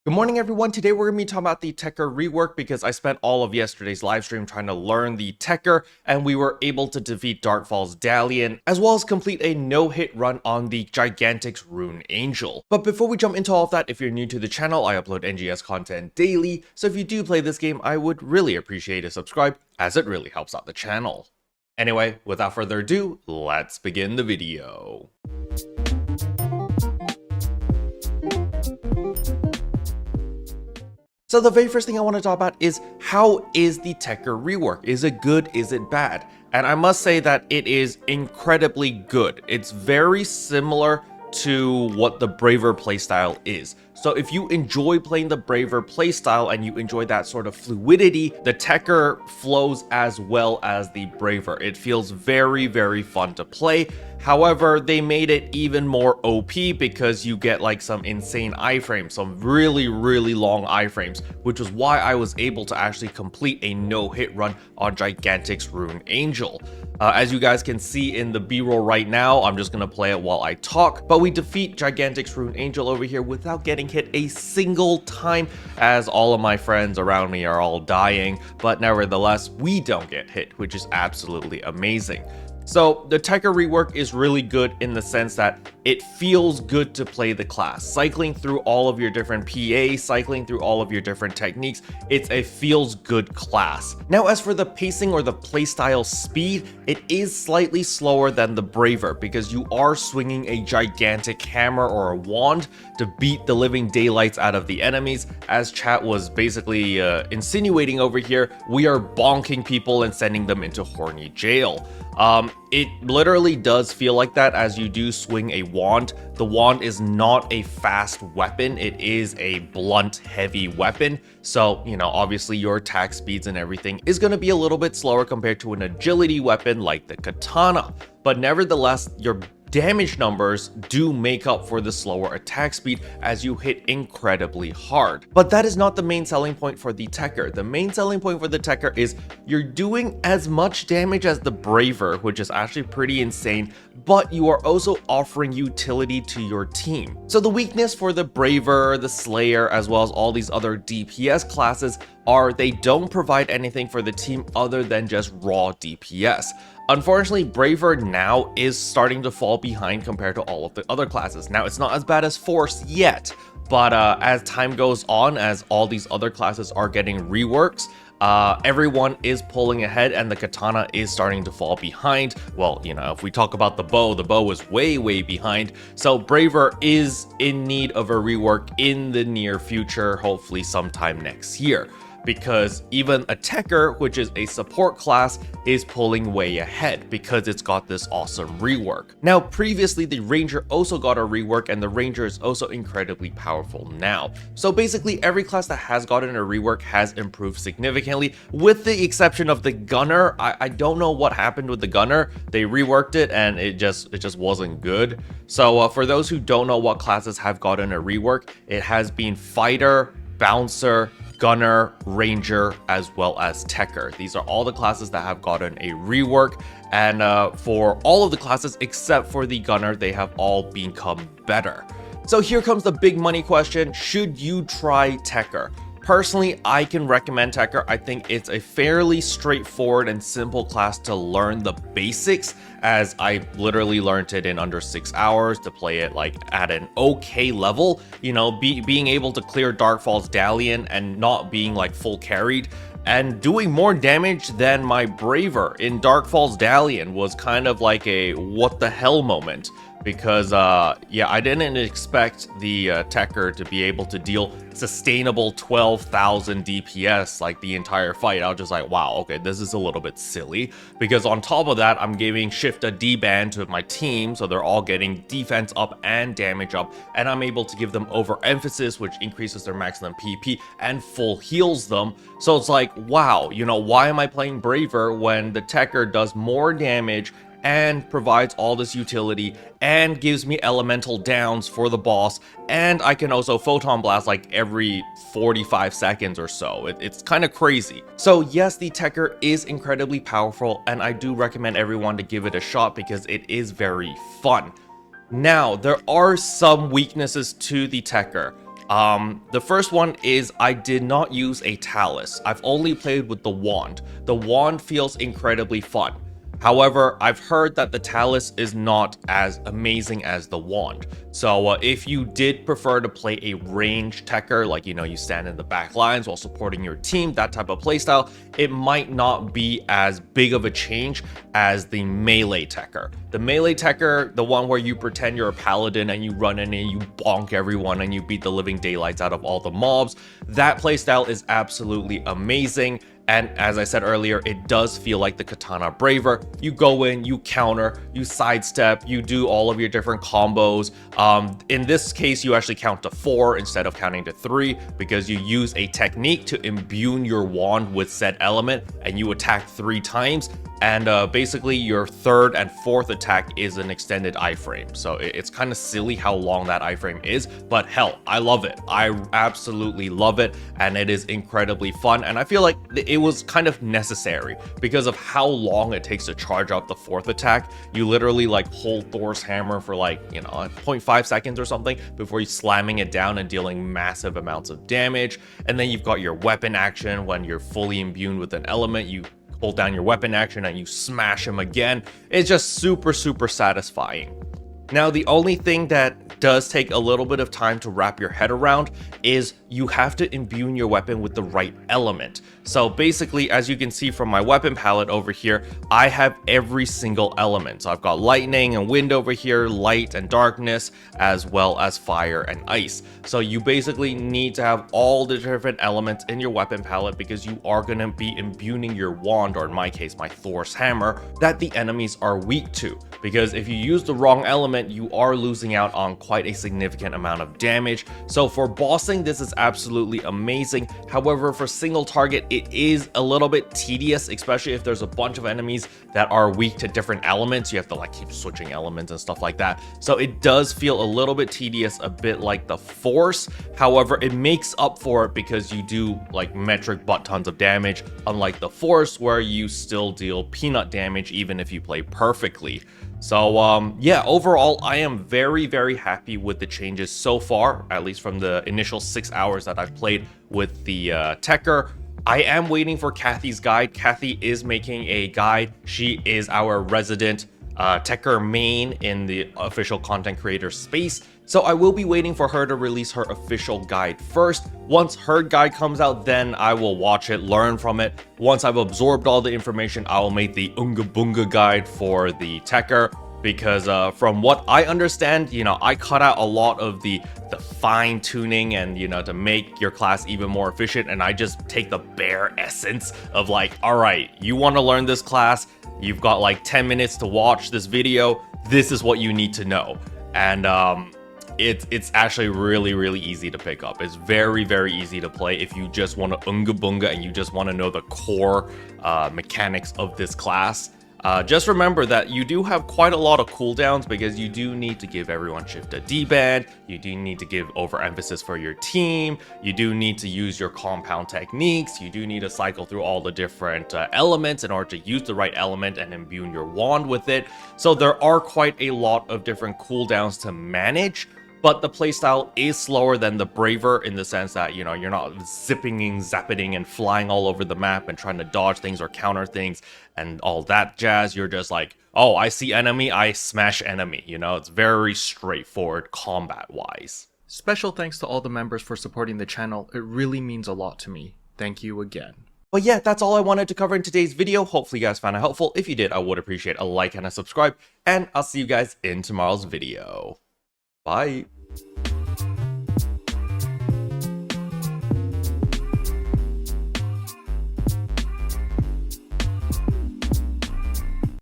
Good morning, everyone. Today we're going to be talking about the Techter rework because I spent all of yesterday's live stream trying to learn the Techter, and we were able to defeat Darkfall's Dalian, as well as complete a no-hit run on the Gigantic's Rune Angel. But before we jump into all of that, if you're new to the channel, I upload NGS content daily, so if you do play this game, I would really appreciate a subscribe, as it really helps out the channel. Anyway, without further ado, let's begin the video. So the very first thing I want to talk about is, how is the Techter rework? Is it good? Is it bad? And I must say that it is incredibly good. It's very similar to what the Braver playstyle is. So if you enjoy playing the Braver playstyle and you enjoy that sort of fluidity, the Techter flows as well as the Braver. It feels very, very fun to play. However, they made it even more OP because you get like some insane iframes, some really, really long iframes, which is why I was able to actually complete a no-hit run on Gigantic's Rune Angel. As you guys can see in the B-roll right now, I'm just going to play it while I talk, but we defeat Gigantic's Rune Angel over here without getting hit a single time, as all of my friends around me are all dying, but nevertheless, we don't get hit, which is absolutely amazing. So the Techter rework is really good in the sense that it feels good to play the class. Cycling through all of your different PAs, cycling through all of your different techniques, it's a feels good class. Now as for the pacing or the playstyle speed, it is slightly slower than the Braver because you are swinging a gigantic hammer or a wand to beat the living daylights out of the enemies. As chat was basically insinuating over here, we are bonking people and sending them into horny jail. It literally does feel like that as you do swing a wand. The wand is not a fast weapon, it is a blunt, heavy weapon. So, you know, obviously your attack speeds and everything is going to be a little bit slower compared to an agility weapon like the katana. But nevertheless, your damage numbers do make up for the slower attack speed as you hit incredibly hard. But that is not the main selling point for the Techter. The main selling point for the Techter is you're doing as much damage as the Braver, which is actually pretty insane, but you are also offering utility to your team. So the weakness for the Braver, the Slayer, as well as all these other DPS classes are they don't provide anything for the team other than just raw DPS. Unfortunately, Braver now is starting to fall behind compared to all of the other classes. Now, it's not as bad as Force yet, but as time goes on, as all these other classes are getting reworks, everyone is pulling ahead and the katana is starting to fall behind. Well, you know, if we talk about the bow is way behind. So Braver is in need of a rework in the near future, hopefully sometime next year, because even a Techter, which is a support class, is pulling way ahead because it's got this awesome rework. Now, previously, the Ranger also got a rework, and the Ranger is also incredibly powerful now. So basically, every class that has gotten a rework has improved significantly, with the exception of the Gunner. I don't know what happened with the Gunner. They reworked it, and it just wasn't good. So for those who don't know what classes have gotten a rework, it has been Fighter, Bouncer, Gunner, Ranger, as well as Techter. These are all the classes that have gotten a rework, and for all of the classes except for the Gunner, they have all become better. So here comes the big money question: should you try Techter? Personally, I can recommend Techter. I think it's a fairly straightforward and simple class to learn the basics, as I literally learned it in under 6 hours to play it like at an okay level. You know, being able to clear Darkfall's Dalian and not being like full carried and doing more damage than my Braver in Darkfall's Dalian was kind of like a what the hell moment. Because, yeah, I didn't expect the Techter to be able to deal sustainable 12,000 DPS like the entire fight. I was just like, wow, okay, this is a little bit silly. Because on top of that, I'm giving Shift a D-band to my team, so they're all getting defense up and damage up, and I'm able to give them overemphasis, which increases their maximum PP and full heals them. So it's like, wow, you know, why am I playing Braver when the Techter does more damage and provides all this utility and gives me elemental downs for the boss, and I can also photon blast like every 45 seconds or so. It's kind of crazy. So yes, the Techter is incredibly powerful, and I do recommend everyone to give it a shot because it is very fun. Now, there are some weaknesses to the Techter. The first one is I did not use a Talis. I've only played with the wand. The wand feels incredibly fun. However, I've heard that the Talis is not as amazing as the wand. So if you did prefer to play a range Techter, like, you stand in the back lines while supporting your team, that type of playstyle, it might not be as big of a change as the melee Techter. The melee Techter, the one where you pretend you're a paladin and you run in and you bonk everyone and you beat the living daylights out of all the mobs, that playstyle is absolutely amazing. And as I said earlier, it does feel like the Katana Braver. You go in, you counter, you sidestep, you do all of your different combos. In this case, you actually count to 4 instead of counting to 3 because you use a technique to imbue your wand with said element and you attack 3 times. And basically your 3rd and 4th attack is an extended iframe. So it's kind of silly how long that iframe is, but hell, I love it. I absolutely love it, and it is incredibly fun. And I feel like it was kind of necessary because of how long it takes to charge up the 4th attack. You literally like hold Thor's hammer for like, 0.5 seconds or something before you slamming it down and dealing massive amounts of damage. And then you've got your weapon action when you're fully imbued with an element. You hold down your weapon action and you smash him again. It's just super satisfying. Now, the only thing that does take a little bit of time to wrap your head around is you have to imbue your weapon with the right element. So basically, as you can see from my weapon palette over here, I have every single element. So I've got lightning and wind over here, light and darkness, as well as fire and ice. So you basically need to have all the different elements in your weapon palette because you are going to be imbuing your wand, or in my case, my Thor's hammer, that the enemies are weak to. Because if you use the wrong element, you are losing out on quite a significant amount of damage. So for bossing, this is absolutely amazing. However, for single target, it is a little bit tedious, especially if there's a bunch of enemies that are weak to different elements. You have to like keep switching elements and stuff like that. So it does feel a little bit tedious, a bit like the Force. However, it makes up for it because you do like metric butt tons of damage, unlike the Force where you still deal peanut damage even if you play perfectly. So yeah, overall, I am very happy with the changes so far, at least from the initial 6 hours that I've played with the Techter. I am waiting for Kathy's guide. Kathy is making a guide. She is our resident Techter main in the official content creator space. So I will be waiting for her to release her official guide first. Once her guide comes out, then I will watch it, learn from it. Once I've absorbed all the information, I will make the Unga Bunga guide for the Techter. Because from what I understand, I cut out a lot of the fine tuning and, to make your class even more efficient. And I just take the bare essence of like, all right, you want to learn this class. You've got like 10 minutes to watch this video. This is what you need to know. And it's actually really easy to pick up. It's very easy to play if you just want to Unga Bunga and you just want to know the core mechanics of this class. Just remember that you do have quite a lot of cooldowns because you do need to give everyone shift a D-band, you do need to give overemphasis for your team, you do need to use your compound techniques, you do need to cycle through all the different elements in order to use the right element and imbue your wand with it. So there are quite a lot of different cooldowns to manage. But the playstyle is slower than the Braver in the sense that, you're not zipping and zapping and flying all over the map and trying to dodge things or counter things and all that jazz. You're just like, oh, I see enemy, I smash enemy. It's very straightforward combat-wise. Special thanks to all the members for supporting the channel. It really means a lot to me. Thank you again. But yeah, that's all I wanted to cover in today's video. Hopefully you guys found it helpful. If you did, I would appreciate a like and a subscribe. And I'll see you guys in tomorrow's video. Bye.